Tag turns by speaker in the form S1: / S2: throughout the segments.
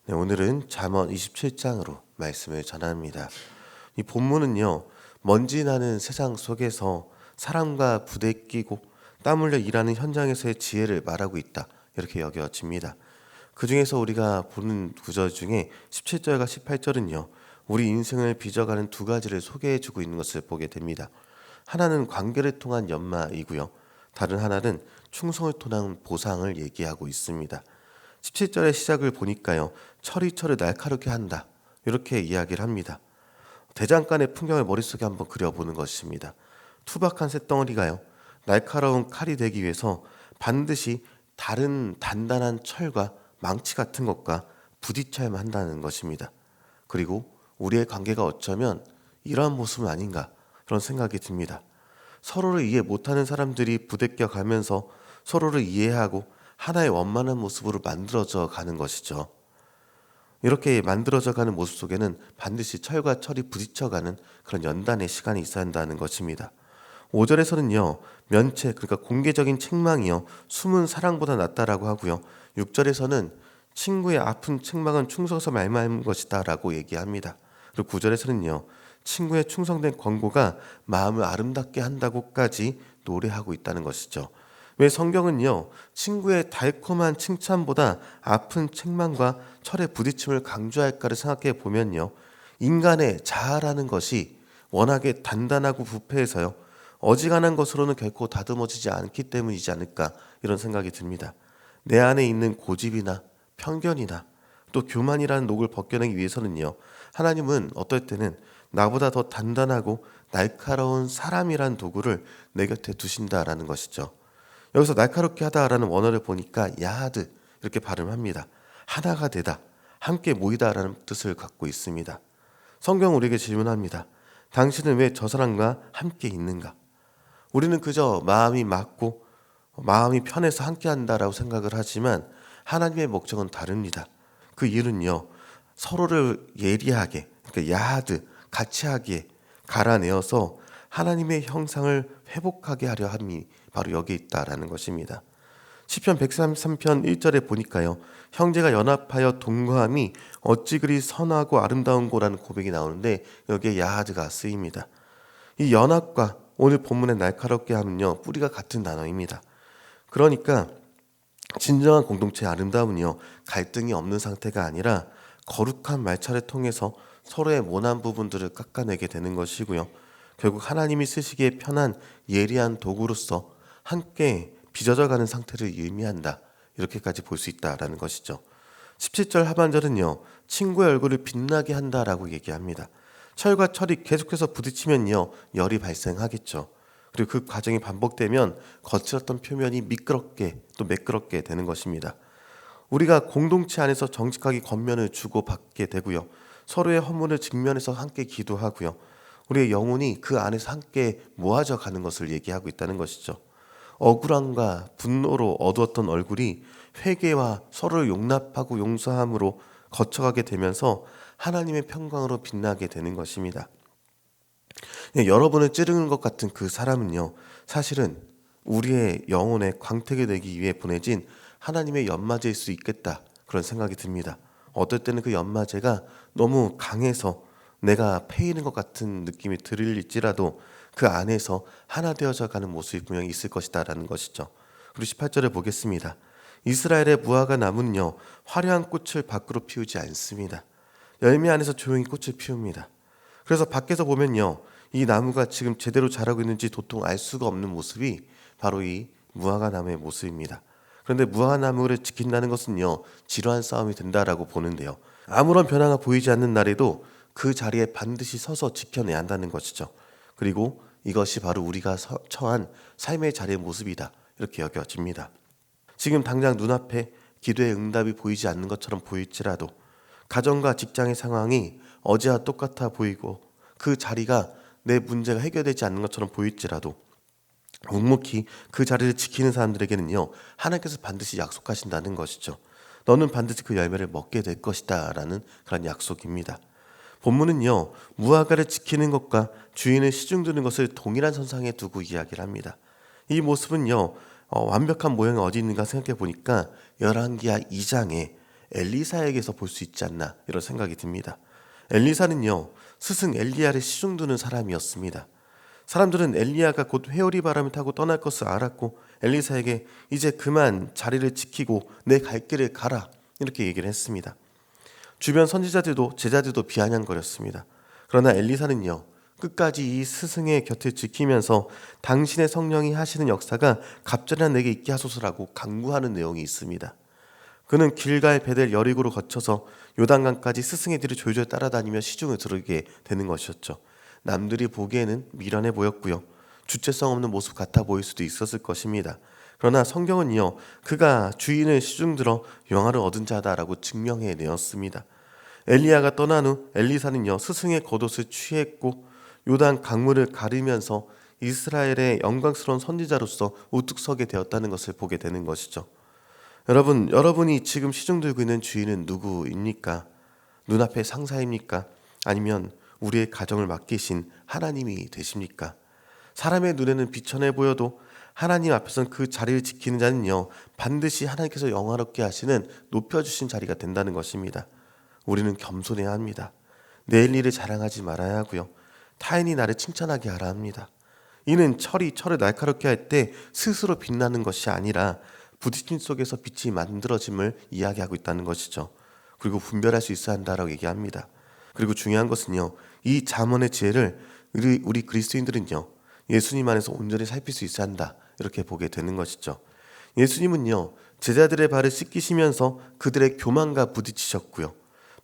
S1: 네, 오늘은 잠언 27장으로 말씀을 전합니다. 이 본문은요, 먼지 나는 세상 속에서 사람과 부대끼고 땀 흘려 일하는 현장에서의 지혜를 말하고 있다. 이렇게 여겨집니다. 그 중에서 우리가 보는 구절 중에 17절과 18절은요, 우리 인생을 빚어가는 두 가지를 소개해주고 있는 것을 보게 됩니다. 하나는 관계를 통한 연마이고요. 다른 하나는 충성을 통한 보상을 얘기하고 있습니다. 17절의 시작을 보니까요. 철이 철을 날카롭게 한다. 이렇게 이야기를 합니다. 대장간의 풍경을 머릿속에 한번 그려보는 것입니다. 투박한 쇳덩어리가요. 날카로운 칼이 되기 위해서 반드시 다른 단단한 철과 망치 같은 것과 부딪혀야만 한다는 것입니다. 그리고 우리의 관계가 어쩌면 이러한 모습은 아닌가 그런 생각이 듭니다. 서로를 이해 못하는 사람들이 부대껴 가면서 서로를 이해하고 하나의 원만한 모습으로 만들어져 가는 것이죠. 이렇게 만들어져 가는 모습 속에는 반드시 철과 철이 부딪혀가는 그런 연단의 시간이 있어야 한다는 것입니다. 5절에서는요. 면책, 그러니까 공개적인 책망이요. 숨은 사랑보다 낫다라고 하고요. 6절에서는 친구의 아픈 책망은 충성서 말미암은 것이다 라고 얘기합니다. 그리고 9절에서는요. 친구의 충성된 권고가 마음을 아름답게 한다고까지 노래하고 있다는 것이죠. 왜 성경은요, 친구의 달콤한 칭찬보다 아픈 책망과 철의 부딪힘을 강조할까를 생각해 보면요, 인간의 자아라는 것이 워낙에 단단하고 부패해서요, 어지간한 것으로는 결코 다듬어지지 않기 때문이지 않을까 이런 생각이 듭니다. 내 안에 있는 고집이나 편견이나 또 교만이라는 녹을 벗겨내기 위해서는요, 하나님은 어떨 때는 나보다 더 단단하고 날카로운 사람이란 도구를 내 곁에 두신다라는 것이죠. 여기서 날카롭게 하다라는 원어를 보니까 야하드 이렇게 발음합니다. 하나가 되다, 함께 모이다라는 뜻을 갖고 있습니다. 성경 우리에게 질문합니다. 당신은 왜 저 사람과 함께 있는가? 우리는 그저 마음이 맞고 마음이 편해서 함께 한다라고 생각을 하지만 하나님의 목적은 다릅니다. 그 이유는요, 서로를 예리하게, 그러니까 야하드, 같이 하기에 갈아내어서 하나님의 형상을 회복하게 하려 함이 바로 여기 있다라는 것입니다. 시편 133편 1절에 보니까요. 형제가 연합하여 동거함이 어찌 그리 선하고 아름다운고라는 고백이 나오는데 여기에 야하드가 쓰입니다. 이 연합과 오늘 본문의 날카롭게 함은요. 뿌리가 같은 단어입니다. 그러니까 진정한 공동체의 아름다움은요. 갈등이 없는 상태가 아니라 거룩한 말차를 통해서 서로의 모난 부분들을 깎아내게 되는 것이고요. 결국 하나님이 쓰시기에 편한 예리한 도구로서 함께 빚어져가는 상태를 의미한다. 이렇게까지 볼 수 있다라는 것이죠. 17절 하반절은요. 친구의 얼굴을 빛나게 한다라고 얘기합니다. 철과 철이 계속해서 부딪히면요. 열이 발생하겠죠. 그리고 그 과정이 반복되면 거칠었던 표면이 미끄럽게 또 매끄럽게 되는 것입니다. 우리가 공동체 안에서 정직하게 겉면을 주고받게 되고요. 서로의 허물을 직면해서 함께 기도하고요. 우리의 영혼이 그 안에서 함께 모아져 가는 것을 얘기하고 있다는 것이죠. 억울함과 분노로 어두웠던 얼굴이 회개와 서로를 용납하고 용서함으로 거쳐가게 되면서 하나님의 평강으로 빛나게 되는 것입니다. 여러분을 찌르는 것 같은 그 사람은요, 사실은 우리의 영혼의 광택이 되기 위해 보내진 하나님의 연마제일 수 있겠다 그런 생각이 듭니다. 어떨 때는 그 연마제가 너무 강해서 내가 패이는 것 같은 느낌이 들릴지라도 그 안에서 하나 되어져 가는 모습이 분명히 있을 것이다라는 것이죠. 그리고 18절에 보겠습니다. 이스라엘의 무화과 나무는요, 화려한 꽃을 밖으로 피우지 않습니다. 열매 안에서 조용히 꽃을 피웁니다. 그래서 밖에서 보면요, 이 나무가 지금 제대로 자라고 있는지 도통 알 수가 없는 모습이 바로 이 무화과 나무의 모습입니다. 그런데 무화과 나무를 지킨다는 것은요, 지루한 싸움이 된다라고 보는데요. 아무런 변화가 보이지 않는 날에도 그 자리에 반드시 서서 지켜내야 한다는 것이죠. 그리고 이것이 바로 우리가 처한 삶의 자리의 모습이다. 이렇게 여겨집니다. 지금 당장 눈앞에 기도의 응답이 보이지 않는 것처럼 보일지라도 가정과 직장의 상황이 어제와 똑같아 보이고 그 자리가 내 문제가 해결되지 않는 것처럼 보일지라도 묵묵히 그 자리를 지키는 사람들에게는요, 하나님께서 반드시 약속하신다는 것이죠. 너는 반드시 그 열매를 먹게 될 것이다 라는 그런 약속입니다. 본문은요, 무화과를 지키는 것과 주인을 시중드는 것을 동일한 선상에 두고 이야기를 합니다. 이 모습은요, 완벽한 모형이 어디 있는가 생각해 보니까 열왕기하 2장에 엘리사에게서 볼 수 있지 않나 이런 생각이 듭니다. 엘리사는요, 스승 엘리야를 시중두는 사람이었습니다. 사람들은 엘리야가 곧 회오리 바람을 타고 떠날 것을 알았고 엘리사에게 이제 그만 자리를 지키고 내 갈 길을 가라 이렇게 얘기를 했습니다. 주변 선지자들도 제자들도 비아냥거렸습니다. 그러나 엘리사는요, 끝까지 이 스승의 곁을 지키면서 당신의 성령이 하시는 역사가 갑절이나 내게 있게 하소서라고 강구하는 내용이 있습니다. 그는 길갈 베델 여리고로 거쳐서 요단강까지 스승의 뒤를 졸졸 따라다니며 시중을 들게 되는 것이었죠. 남들이 보기에는 미련해 보였고요, 주체성 없는 모습 같아 보일 수도 있었을 것입니다. 그러나 성경은요, 그가 주인을 시중들어 영화를 얻은 자다라고 증명해 내었습니다. 엘리야가 떠난 후 엘리사는요, 스승의 겉옷을 취했고 요단 강물을 가르면서 이스라엘의 영광스러운 선지자로서 우뚝 서게 되었다는 것을 보게 되는 것이죠. 여러분이 지금 시중 들고 있는 주인은 누구입니까? 눈앞의 상사입니까? 아니면 우리의 가정을 맡기신 하나님이 되십니까? 사람의 눈에는 비천해 보여도 하나님 앞에서는 그 자리를 지키는 자는요, 반드시 하나님께서 영화롭게 하시는 높여주신 자리가 된다는 것입니다. 우리는 겸손해야 합니다. 내일 일을 자랑하지 말아야 하고요, 타인이 나를 칭찬하게 하라 합니다. 이는 철을 날카롭게 할 때 스스로 빛나는 것이 아니라 부딪힘 속에서 빛이 만들어짐을 이야기하고 있다는 것이죠. 그리고 분별할 수 있어야 한다라고 얘기합니다. 그리고 중요한 것은요, 이 잠언의 지혜를 우리 그리스도인들은요, 예수님 안에서 온전히 살필 수 있어야 한다 이렇게 보게 되는 것이죠. 예수님은요, 제자들의 발을 씻기시면서 그들의 교만과 부딪히셨고요,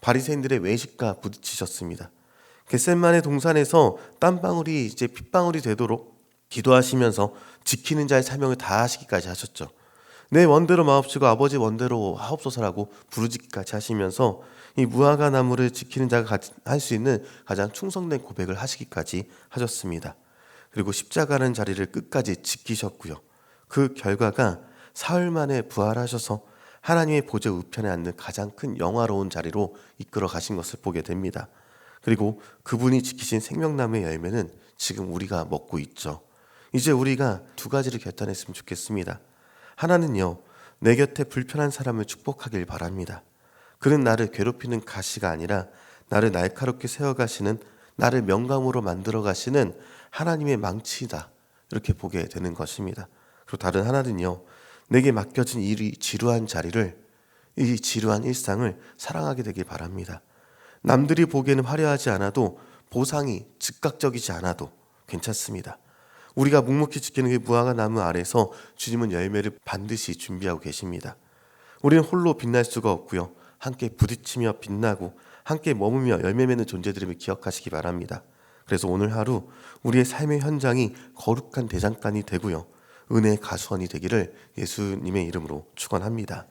S1: 바리새인들의 외식과 부딪히셨습니다. 겟셋마네 동산에서 땀방울이 이제 핏방울이 되도록 기도하시면서 지키는 자의 사명을 다하시기까지 하셨죠. 내 원대로 마옵시고 아버지 원대로 하옵소서라고 부르짖기까지 하시면서 이 무화과 나무를 지키는 자가 할 수 있는 가장 충성된 고백을 하시기까지 하셨습니다. 그리고 십자가라는 자리를 끝까지 지키셨고요, 그 결과가 사흘 만에 부활하셔서 하나님의 보좌 우편에 앉는 가장 큰 영화로운 자리로 이끌어 가신 것을 보게 됩니다. 그리고 그분이 지키신 생명나무의 열매는 지금 우리가 먹고 있죠. 이제 우리가 두 가지를 결단했으면 좋겠습니다. 하나는요, 내 곁에 불편한 사람을 축복하길 바랍니다. 그는 나를 괴롭히는 가시가 아니라 나를 날카롭게 세워가시는, 나를 명감으로 만들어 가시는 하나님의 망치이다 이렇게 보게 되는 것입니다. 그리고 다른 하나는요, 내게 맡겨진 이 지루한 자리를, 이 지루한 일상을 사랑하게 되길 바랍니다. 남들이 보기에는 화려하지 않아도, 보상이 즉각적이지 않아도 괜찮습니다. 우리가 묵묵히 지키는 그 무화과 나무 아래서 주님은 열매를 반드시 준비하고 계십니다. 우리는 홀로 빛날 수가 없고요, 함께 부딪히며 빛나고 함께 머무며 열매 맺는 존재들임을 기억하시기 바랍니다. 그래서 오늘 하루 우리의 삶의 현장이 거룩한 대장간이 되고요, 은혜의 가수원이 되기를 예수님의 이름으로 축원합니다.